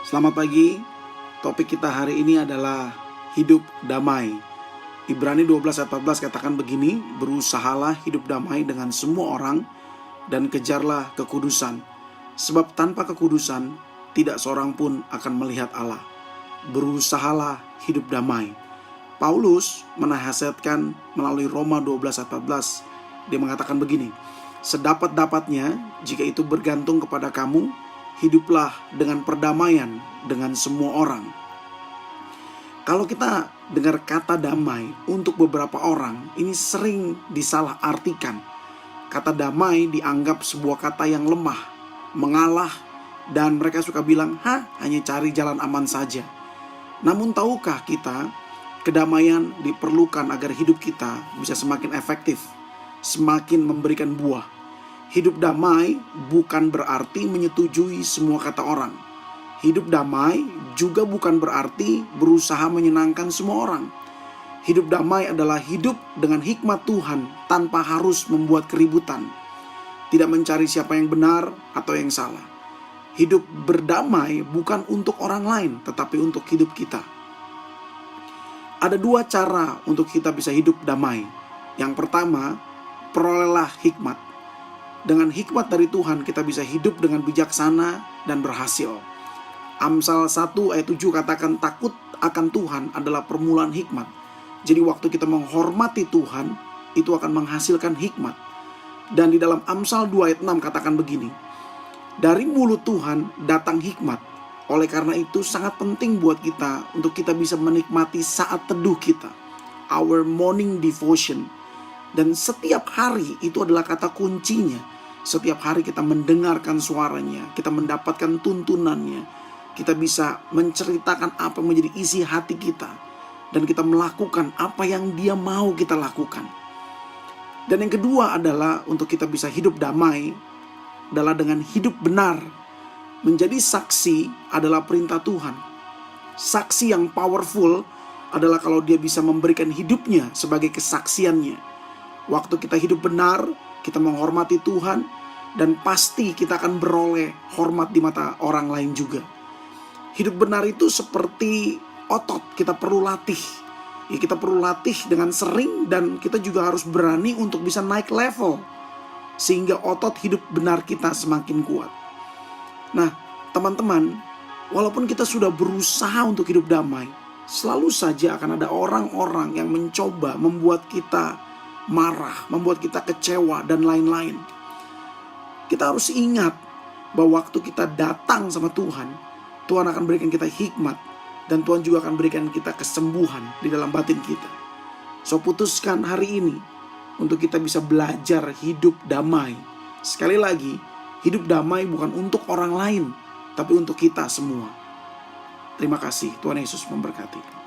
Selamat pagi. Topik kita hari ini adalah hidup damai. Ibrani 12 ayat 14 katakan begini, berusahalah hidup damai dengan semua orang dan kejarlah kekudusan. Sebab tanpa kekudusan tidak seorang pun akan melihat Allah. Berusahalah hidup damai. Paulus menasihatkan melalui Roma 12 ayat 14. Dia mengatakan begini, sedapat-dapatnya jika itu bergantung kepada kamu, hiduplah dengan perdamaian dengan semua orang. Kalau kita dengar kata damai untuk beberapa orang, ini sering disalahartikan. Kata damai dianggap sebuah kata yang lemah, mengalah, dan mereka suka bilang, hanya cari jalan aman saja. Namun tahukah kita, kedamaian diperlukan agar hidup kita bisa semakin efektif, semakin memberikan buah. Hidup damai bukan berarti menyetujui semua kata orang. Hidup damai juga bukan berarti berusaha menyenangkan semua orang. Hidup damai adalah hidup dengan hikmat Tuhan tanpa harus membuat keributan. Tidak mencari siapa yang benar atau yang salah. Hidup berdamai bukan untuk orang lain, tetapi untuk hidup kita. Ada dua cara untuk kita bisa hidup damai. Yang pertama, perolehlah hikmat. Dengan hikmat dari Tuhan kita bisa hidup dengan bijaksana dan berhasil. Amsal 1 ayat 7 katakan takut akan Tuhan adalah permulaan hikmat. Jadi waktu kita menghormati Tuhan, itu akan menghasilkan hikmat. Dan di dalam Amsal 2 ayat 6 katakan begini, dari mulut Tuhan datang hikmat. Oleh karena itu sangat penting buat kita untuk kita bisa menikmati saat teduh kita, our morning devotion. Dan setiap hari itu adalah kata kuncinya. Setiap hari kita mendengarkan suaranya, kita mendapatkan tuntunannya, kita bisa menceritakan apa yang menjadi isi hati kita, dan kita melakukan apa yang Dia mau kita lakukan. Dan yang kedua adalah untuk kita bisa hidup damai adalah dengan hidup benar. Menjadi saksi adalah perintah Tuhan. Saksi yang powerful adalah kalau dia bisa memberikan hidupnya sebagai kesaksiannya. Waktu kita hidup benar, kita menghormati Tuhan, dan pasti kita akan beroleh hormat di mata orang lain juga. Hidup benar itu seperti otot, kita perlu latih. Ya, kita perlu latih dengan sering, dan kita juga harus berani untuk bisa naik level, sehingga otot hidup benar kita semakin kuat. Nah, teman-teman, walaupun kita sudah berusaha untuk hidup damai, selalu saja akan ada orang-orang yang mencoba membuat kita marah, membuat kita kecewa, dan lain-lain. Kita harus ingat bahwa waktu kita datang sama Tuhan, Tuhan akan berikan kita hikmat, dan Tuhan juga akan berikan kita kesembuhan di dalam batin kita. So putuskan hari ini untuk kita bisa belajar hidup damai. Sekali lagi, hidup damai bukan untuk orang lain, tapi untuk kita semua. Terima kasih, Tuhan Yesus memberkati.